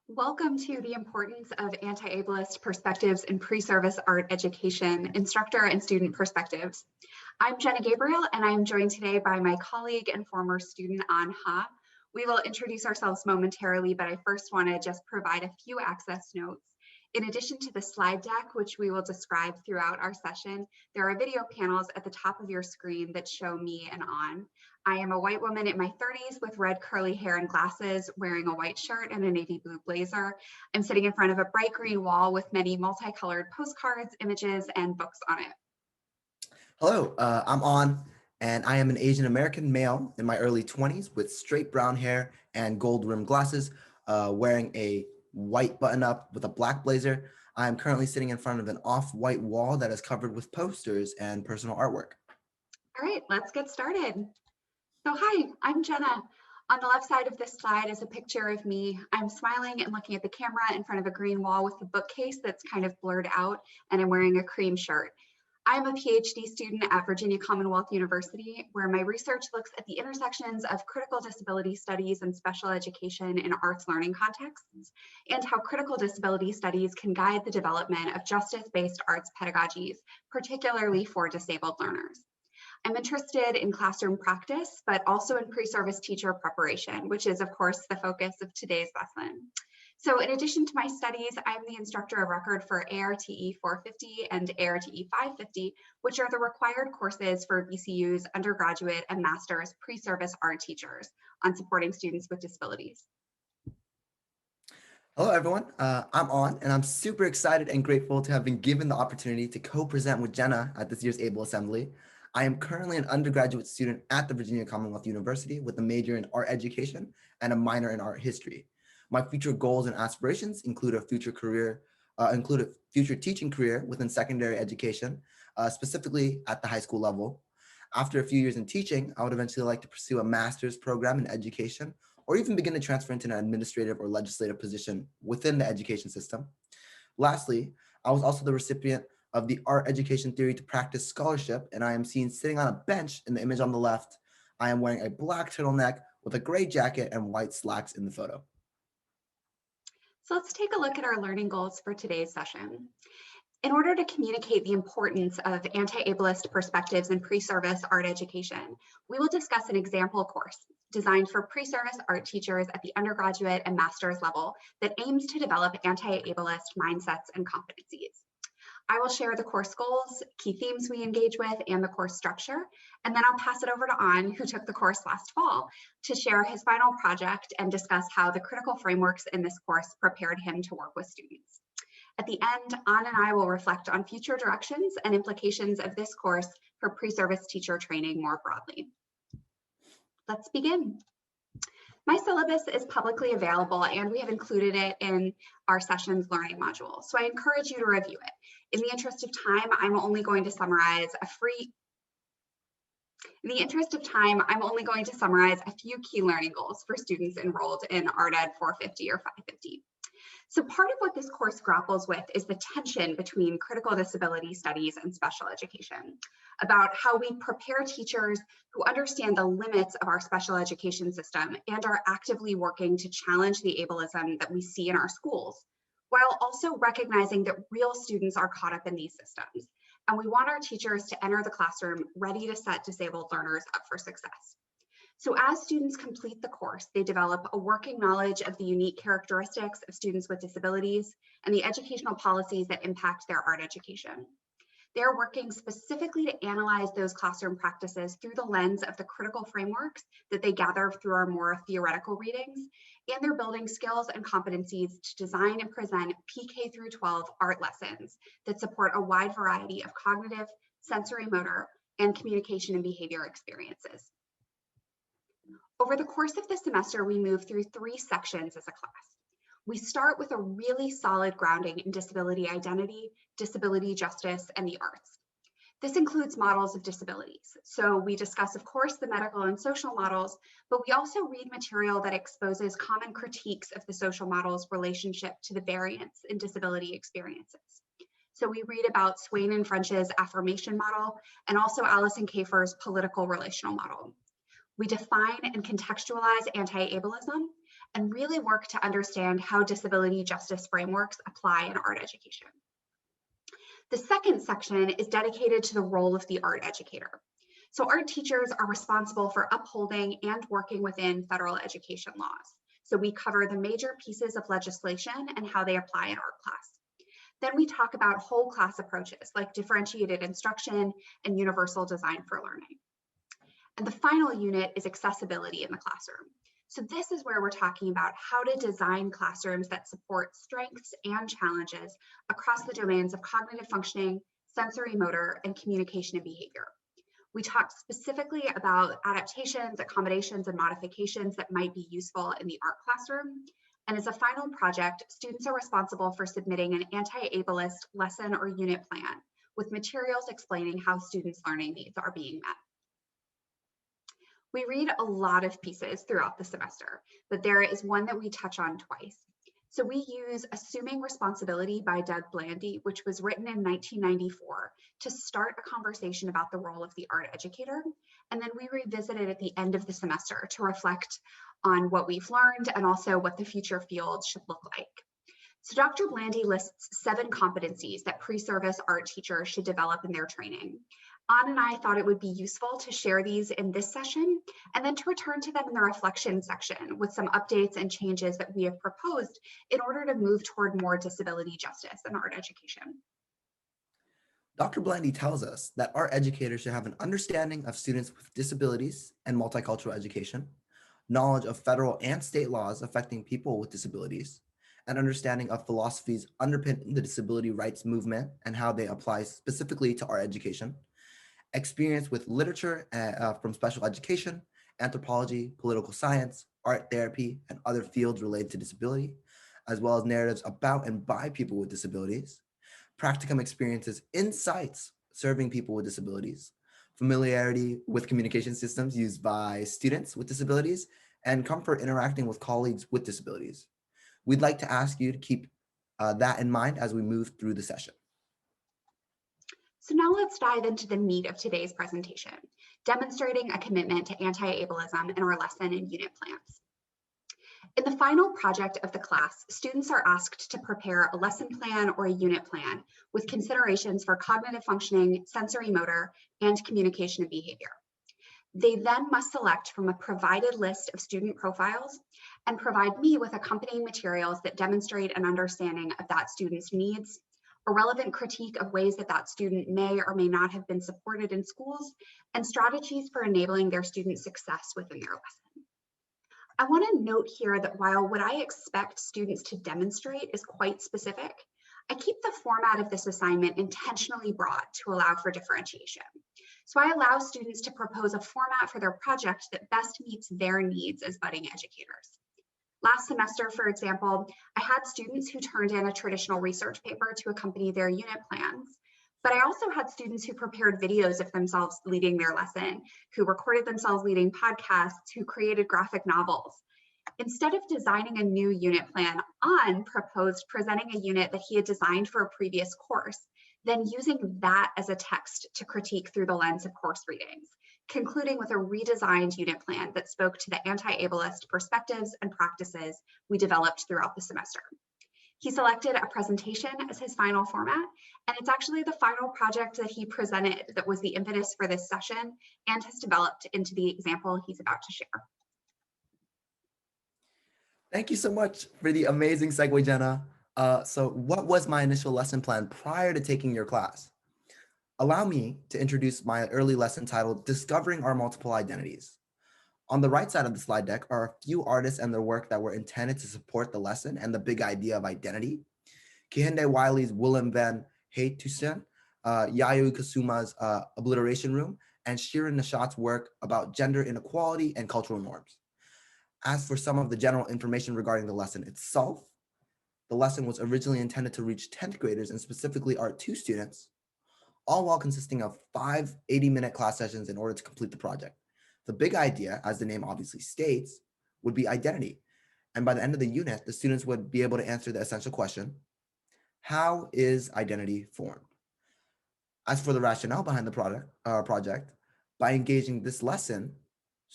Welcome to the Importance of Anti-Ableist Perspectives in Preservice Art Education, Instructor and Student Perspectives. I'm Jenna Gabriel, and I'm joined today by my colleague and former student, Anh Ha. We will introduce ourselves momentarily, but I first want to just provide a few access notes. In addition to the slide deck, which we will describe throughout our session, there are video panels at the top of your screen that show me and Anh. I am a white woman in my 30s with red curly hair and glasses, wearing a white shirt and a navy blue blazer. I'm sitting in front of a bright green wall with many multicolored postcards, images, and books on it. Hello, I'm Anh, and I am an Asian American male in my early 20s with straight brown hair and gold rimmed glasses, wearing a white button up with a black blazer. I am currently sitting in front of an off-white wall that is covered with posters and personal artwork. All right, let's get started. So hi, I'm Jenna. On the left side of this slide is a picture of me. I'm smiling and looking at the camera in front of a green wall with a bookcase that's kind of blurred out, and I'm wearing a cream shirt. I'm a PhD student at Virginia Commonwealth University, where my research looks at the intersections of critical disability studies and special education in arts learning contexts, and how critical disability studies can guide the development of justice-based arts pedagogies, particularly for disabled learners. I'm interested in classroom practice, but also in pre-service teacher preparation, which is, of course, the focus of today's lesson. So in addition to my studies, I'm the instructor of record for ARTE 450 and ARTE 550, which are the required courses for VCU's undergraduate and master's pre-service art teachers on supporting students with disabilities. Hello, everyone. I'm Anh, and I'm super excited and grateful to have been given the opportunity to co-present with Jenna at this year's ABLE Assembly. I am currently an undergraduate student at the Virginia Commonwealth University with a major in art education and a minor in art history. My future goals and aspirations include a future teaching career within secondary education, specifically at the high school level. After a few years in teaching, I would eventually like to pursue a master's program in education, or even begin to transfer into an administrative or legislative position within the education system. Lastly, I was also the recipient of the Art Education Theory to Practice Scholarship, and I am seen sitting on a bench in the image on the left. I am wearing a black turtleneck with a gray jacket and white slacks in the photo. So let's take a look at our learning goals for today's session. In order to communicate the importance of anti-ableist perspectives in pre-service art education, we will discuss an example course designed for pre-service art teachers at the undergraduate and master's level that aims to develop anti-ableist mindsets and competencies. I will share the course goals, key themes we engage with, and the course structure, and then I'll pass it over to Anh, who took the course last fall, to share his final project and discuss how the critical frameworks in this course prepared him to work with students. At the end, Anh and I will reflect on future directions and implications of this course for pre-service teacher training more broadly. Let's begin. My syllabus is publicly available, and we have included it in our session's learning module, so I encourage you to review it. In the interest of time, I'm only going to summarize a few key learning goals for students enrolled in ARTED 450 or 550. So part of what this course grapples with is the tension between critical disability studies and special education, about how we prepare teachers who understand the limits of our special education system and are actively working to challenge the ableism that we see in our schools, while also recognizing that real students are caught up in these systems. And we want our teachers to enter the classroom ready to set disabled learners up for success. So as students complete the course, they develop a working knowledge of the unique characteristics of students with disabilities and the educational policies that impact their art education. They're working specifically to analyze those classroom practices through the lens of the critical frameworks that they gather through our more theoretical readings, and they're building skills and competencies to design and present PK through 12 art lessons that support a wide variety of cognitive, sensory motor, and communication and behavior experiences. Over the course of the semester, we move through 3 sections as a class. We start with a really solid grounding in disability identity, disability justice, and the arts. This includes models of disabilities. So we discuss, of course, the medical and social models, but we also read material that exposes common critiques of the social model's relationship to the variance in disability experiences. So we read about Swain and French's affirmation model and also Allison Kafer's political relational model. We define and contextualize anti-ableism, and really work to understand how disability justice frameworks apply in art education. The second section is dedicated to the role of the art educator. So art teachers are responsible for upholding and working within federal education laws. So we cover the major pieces of legislation and how they apply in art class. Then we talk about whole class approaches like differentiated instruction and universal design for learning. And the final unit is accessibility in the classroom. So this is where we're talking about how to design classrooms that support strengths and challenges across the domains of cognitive functioning, sensory motor, and communication and behavior. We talked specifically about adaptations, accommodations, and modifications that might be useful in the art classroom. And as a final project, students are responsible for submitting an anti-ableist lesson or unit plan with materials explaining how students' learning needs are being met. We read a lot of pieces throughout the semester, but there is one that we touch on twice. So we use Assuming Responsibility by Doug Blandy, which was written in 1994 to start a conversation about the role of the art educator. And then we revisit it at the end of the semester to reflect on what we've learned and also what the future field should look like. So Dr. Blandy lists 7 competencies that pre-service art teachers should develop in their training. Ann and I thought it would be useful to share these in this session and then to return to them in the reflection section with some updates and changes that we have proposed in order to move toward more disability justice in art education. Dr. Blandy tells us that art educators should have an understanding of students with disabilities and multicultural education, knowledge of federal and state laws affecting people with disabilities, and understanding of philosophies underpinning the disability rights movement and how they apply specifically to art education, experience with literature from special education, anthropology, political science, art therapy, and other fields related to disability, as well as narratives about and by people with disabilities, practicum experiences, insights serving people with disabilities, familiarity with communication systems used by students with disabilities, and comfort interacting with colleagues with disabilities. We'd like to ask you to keep that in mind as we move through the session. So now let's dive into the meat of today's presentation, demonstrating a commitment to anti-ableism in our lesson and unit plans. In the final project of the class, students are asked to prepare a lesson plan or a unit plan with considerations for cognitive functioning, sensory motor, and communication and behavior. They then must select from a provided list of student profiles and provide me with accompanying materials that demonstrate an understanding of that student's needs, a relevant critique of ways that that student may or may not have been supported in schools, and strategies for enabling their student success within their lesson. I want to note here that while what I expect students to demonstrate is quite specific, I keep the format of this assignment intentionally broad to allow for differentiation. So I allow students to propose a format for their project that best meets their needs as budding educators. Last semester, for example, I had students who turned in a traditional research paper to accompany their unit plans, but I also had students who prepared videos of themselves leading their lesson, who recorded themselves leading podcasts, who created graphic novels. Instead of designing a new unit plan, An proposed presenting a unit that he had designed for a previous course, then using that as a text to critique through the lens of course readings, concluding with a redesigned unit plan that spoke to the anti-ableist perspectives and practices we developed throughout the semester. He selected a presentation as his final format, and it's actually the final project that he presented that was the impetus for this session and has developed into the example he's about to share. Thank you so much for the amazing segue, Jenna. So what was my initial lesson plan prior to taking your class? Allow me to introduce my early lesson titled Discovering Our Multiple Identities. On the right side of the slide deck are a few artists and their work that were intended to support the lesson and the big idea of identity. Kehinde Wiley's Willem van Haytusen, Yayoi Kasuma's Obliteration Room, and Shirin Nishat's work about gender inequality and cultural norms. As for some of the general information regarding the lesson itself, the lesson was originally intended to reach 10th graders and specifically Art 2 students, all while consisting of 5 80-minute class sessions in order to complete the project. The big idea, as the name obviously states, would be identity. And by the end of the unit, the students would be able to answer the essential question, how is identity formed? As for the rationale behind the project, by engaging this lesson,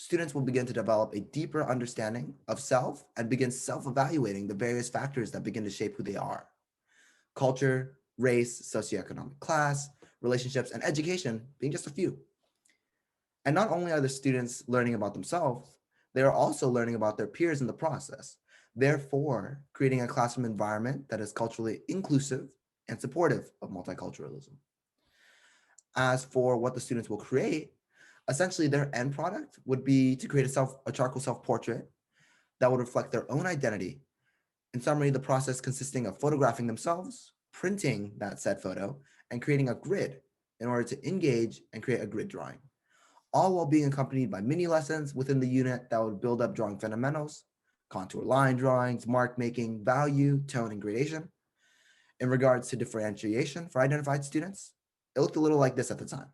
students will begin to develop a deeper understanding of self and begin self-evaluating the various factors that begin to shape who they are. Culture, race, socioeconomic class, relationships, and education being just a few. And not only are the students learning about themselves, they are also learning about their peers in the process, therefore creating a classroom environment that is culturally inclusive and supportive of multiculturalism. As for what the students will create, essentially their end product would be to create a charcoal self-portrait that would reflect their own identity. In summary, the process consisting of photographing themselves, printing that said photo, and creating a grid in order to engage and create a grid drawing, all while being accompanied by mini lessons within the unit that would build up drawing fundamentals, contour line drawings, mark making, value, tone, and gradation. In regards to differentiation for identified students, it looked a little like this at the time.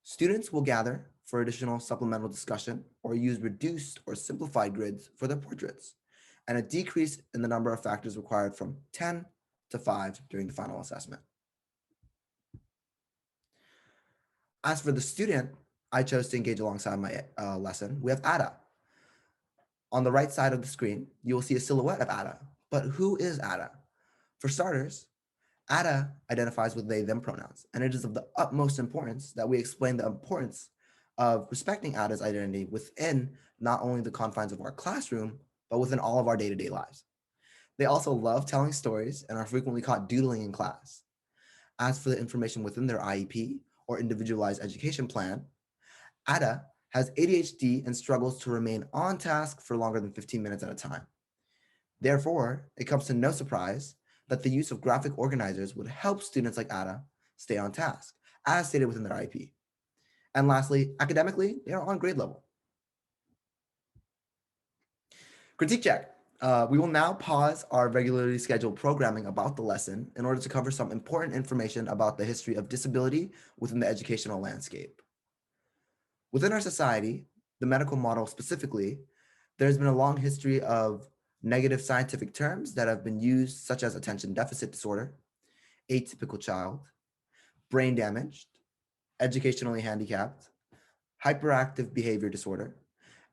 Students will gather for additional supplemental discussion or use reduced or simplified grids for their portraits, and a decrease in the number of factors required from 10 to 5 during the final assessment. As for the student I chose to engage alongside my lesson, we have Ada. On the right side of the screen, you will see a silhouette of Ada. But who is Ada? For starters, Ada identifies with they, them pronouns, and it is of the utmost importance that we explain the importance of respecting Ada's identity within not only the confines of our classroom, but within all of our day-to-day lives. They also love telling stories and are frequently caught doodling in class. As for the information within their IEP or individualized education plan, Ada has ADHD and struggles to remain on task for longer than 15 minutes at a time. Therefore, it comes to no surprise that the use of graphic organizers would help students like Ada stay on task, as stated within their IEP. And lastly, academically, they are on grade level. Critique check. We will now pause our regularly scheduled programming about the lesson in order to cover some important information about the history of disability within the educational landscape. Within our society, the medical model specifically, there's been a long history of negative scientific terms that have been used, such as attention deficit disorder, atypical child, brain damaged, educationally handicapped, hyperactive behavior disorder,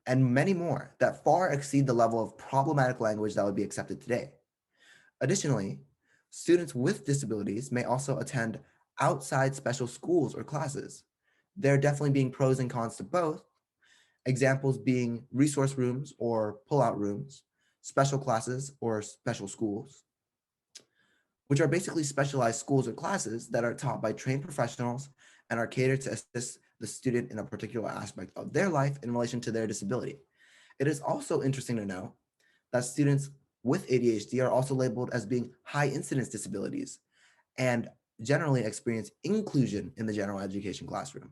and many more that far exceed the level of problematic language that would be accepted today. Additionally, students with disabilities may also attend outside special schools or classes. There definitely being pros and cons to both, examples being resource rooms or pull-out rooms, special classes or special schools, which are basically specialized schools or classes that are taught by trained professionals and are catered to assist the student in a particular aspect of their life in relation to their disability. It is also interesting to know that students with ADHD are also labeled as being high incidence disabilities and generally experience inclusion in the general education classroom.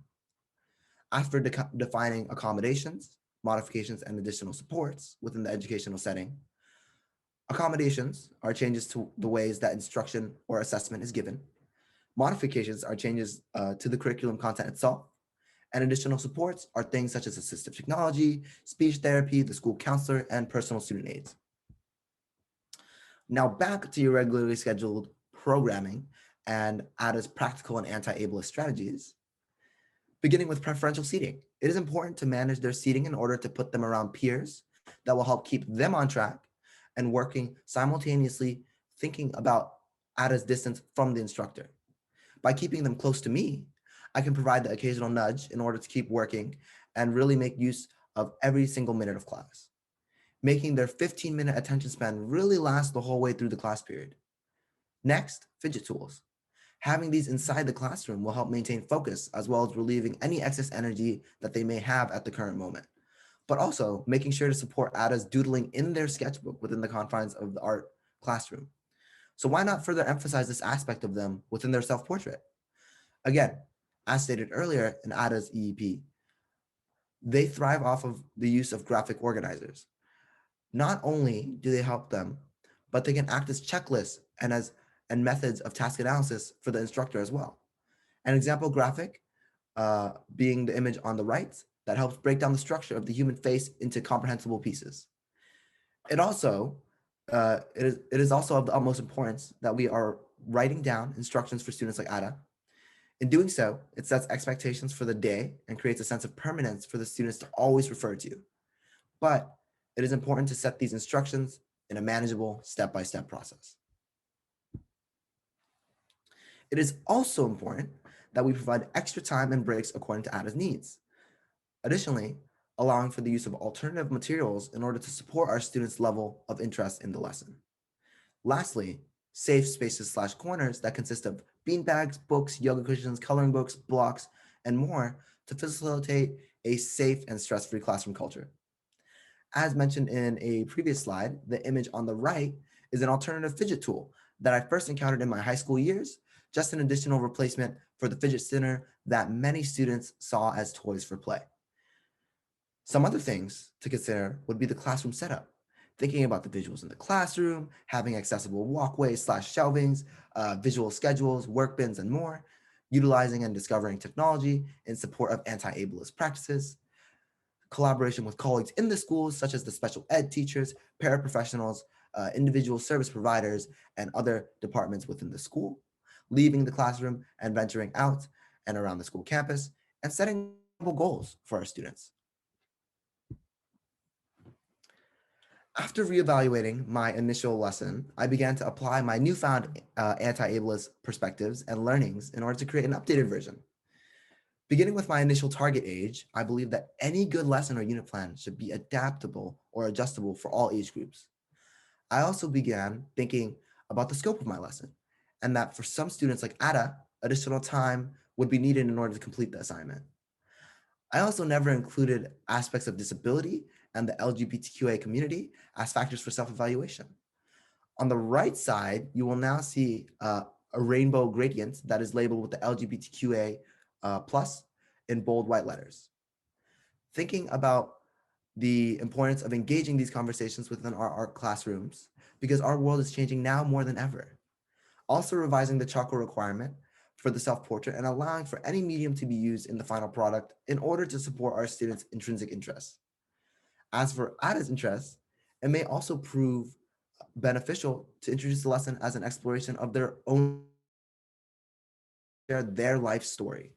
After defining accommodations, modifications, and additional supports within the educational setting, accommodations are changes to the ways that instruction or assessment is given. Modifications are changes to the curriculum content itself. And additional supports are things such as assistive technology, speech therapy, the school counselor, and personal student aides. Now back to your regularly scheduled programming and Ada's practical and anti-ableist strategies. Beginning with preferential seating, it is important to manage their seating in order to put them around peers that will help keep them on track and working simultaneously thinking about Ada's distance from the instructor. By keeping them close to me, I can provide the occasional nudge in order to keep working and really make use of every single minute of class, making their 15-minute attention span really last the whole way through the class period. Next, fidget tools. Having these inside the classroom will help maintain focus as well as relieving any excess energy that they may have at the current moment, but also making sure to support Ada's doodling in their sketchbook within the confines of the art classroom. So why not further emphasize this aspect of them within their self-portrait? Again, as stated earlier in Ada's EEP, they thrive off of the use of graphic organizers. Not only do they help them, but they can act as checklists and methods of task analysis for the instructor as well. An example graphic being the image on the right that helps break down the structure of the human face into comprehensible pieces. It is also of the utmost importance that we are writing down instructions for students like Ada In doing so, it sets expectations for the day and creates a sense of permanence for the students to always refer to. But it is important to set these instructions in a manageable step-by-step process. It is also important that we provide extra time and breaks according to ADA's needs. Additionally, allowing for the use of alternative materials in order to support our students' level of interest in the lesson. Lastly, safe spaces/corners that consist of beanbags, books, yoga cushions, coloring books, blocks, and more to facilitate a safe and stress-free classroom culture. As mentioned in a previous slide, the image on the right is an alternative fidget tool that I first encountered in my high school years, just an additional replacement for the fidget spinner that many students saw as toys for play. Some other things to consider would be the classroom setup, thinking about the visuals in the classroom, having accessible walkways/shelvings, visual schedules, work bins, and more, utilizing and discovering technology in support of anti-ableist practices, collaboration with colleagues in the schools, such as the special ed teachers, paraprofessionals, individual service providers, and other departments within the school, leaving the classroom and venturing out and around the school campus, and setting goals for our students. After reevaluating my initial lesson, I began to apply my newfound anti-ableist perspectives and learnings in order to create an updated version. Beginning with my initial target age, I believe that any good lesson or unit plan should be adaptable or adjustable for all age groups. I also began thinking about the scope of my lesson, and that for some students like Ada, additional time would be needed in order to complete the assignment. I also never included aspects of disability and the LGBTQA community as factors for self-evaluation. On the right side, you will now see a rainbow gradient that is labeled with the LGBTQA plus in bold white letters. Thinking about the importance of engaging these conversations within our art classrooms, because our world is changing now more than ever. Also revising the charcoal requirement for the self-portrait and allowing for any medium to be used in the final product in order to support our students' intrinsic interests. As for Ada's interests, it may also prove beneficial to introduce the lesson as an exploration of their own, their life story.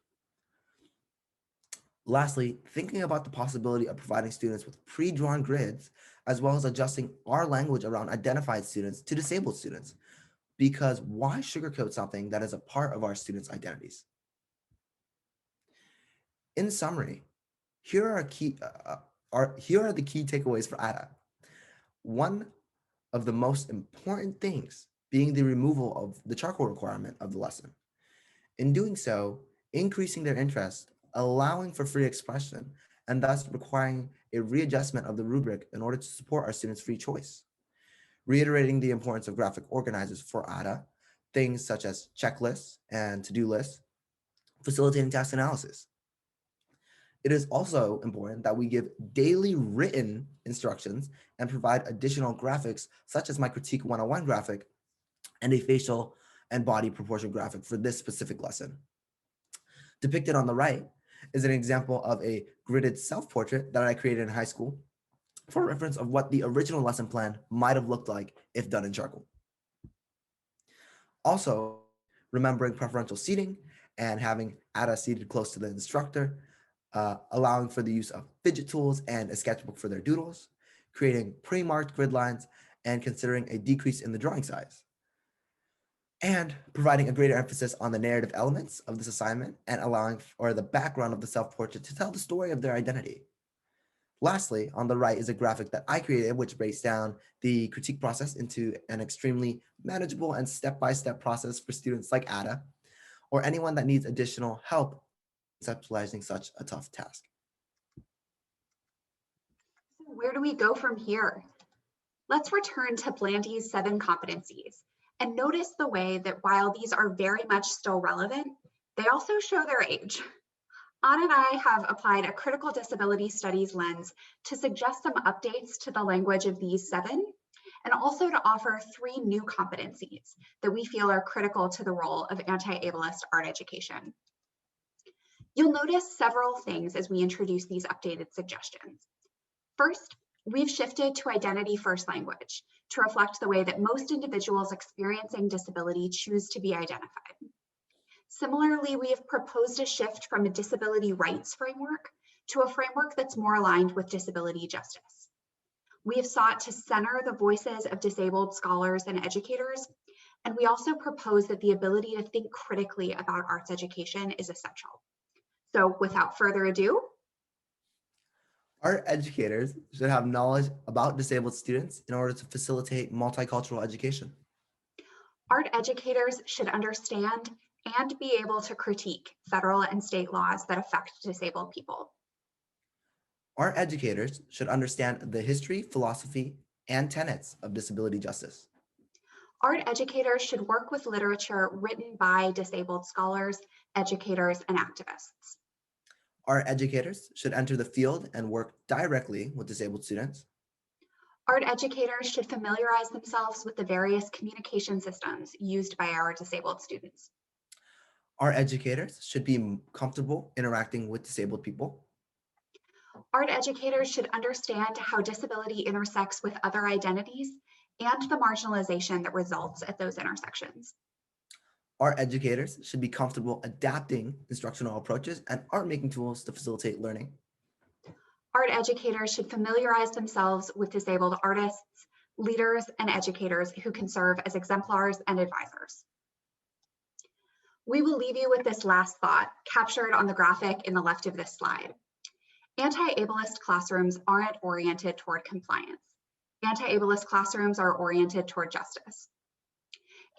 Lastly, thinking about the possibility of providing students with pre-drawn grids, as well as adjusting our language around identified students to disabled students, because why sugarcoat something that is a part of our students' identities? In summary, here are the key takeaways for Ada. One of the most important things being the removal of the charcoal requirement of the lesson. In doing so, increasing their interest, allowing for free expression, and thus requiring a readjustment of the rubric in order to support our students' free choice. Reiterating the importance of graphic organizers for Ada, things such as checklists and to-do lists, facilitating task analysis. It is also important that we give daily written instructions and provide additional graphics, such as my Critique 101 graphic and a facial and body proportion graphic for this specific lesson. Depicted on the right is an example of a gridded self-portrait that I created in high school for reference of what the original lesson plan might have looked like if done in charcoal. Also, remembering preferential seating and having Ada seated close to the instructor, allowing for the use of fidget tools and a sketchbook for their doodles, creating pre-marked grid lines, and considering a decrease in the drawing size. And providing a greater emphasis on the narrative elements of this assignment and allowing for the background of the self-portrait to tell the story of their identity. Lastly, on the right is a graphic that I created, which breaks down the critique process into an extremely manageable and step-by-step process for students like Ada, or anyone that needs additional help conceptualizing such a tough task. So where do we go from here? Let's return to Blandy's 7 competencies and notice the way that while these are very much still relevant, they also show their age. Anna and I have applied a critical disability studies lens to suggest some updates to the language of these 7, and also to offer 3 new competencies that we feel are critical to the role of anti-ableist art education. You'll notice several things as we introduce these updated suggestions. First, we've shifted to identity-first language to reflect the way that most individuals experiencing disability choose to be identified. Similarly, we have proposed a shift from a disability rights framework to a framework that's more aligned with disability justice. We have sought to center the voices of disabled scholars and educators, and we also propose that the ability to think critically about arts education is essential. So without further ado, Art educators should have knowledge about disabled students in order to facilitate multicultural education. art educators should understand and be able to critique federal and state laws that affect disabled people. Art educators should understand the history, philosophy, and tenets of disability justice. Art educators should work with literature written by disabled scholars, educators, and activists. Art educators should enter the field and work directly with disabled students. Art educators should familiarize themselves with the various communication systems used by our disabled students. Art educators should be comfortable interacting with disabled people. Art educators should understand how disability intersects with other identities and the marginalization that results at those intersections. Art educators should be comfortable adapting instructional approaches and art-making tools to facilitate learning. Art educators should familiarize themselves with disabled artists, leaders, and educators who can serve as exemplars and advisors. We will leave you with this last thought captured on the graphic in the left of this slide. Anti-ableist classrooms aren't oriented toward compliance. Anti-ableist classrooms are oriented toward justice.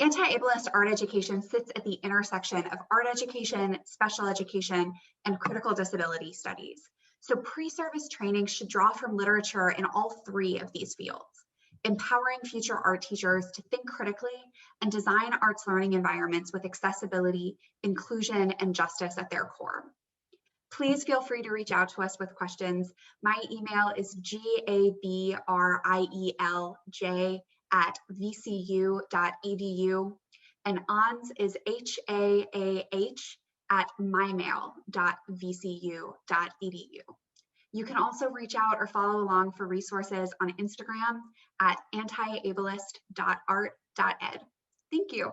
Anti-ableist art education sits at the intersection of art education, special education, and critical disability studies. So pre-service training should draw from literature in all three of these fields, empowering future art teachers to think critically and design arts learning environments with accessibility, inclusion, and justice at their core. Please feel free to reach out to us with questions. My email is gabrielj@vcu.edu, and Ans is haah@mymail.vcu.edu. You can also reach out or follow along for resources on Instagram at antiableist.art.ed. Thank you.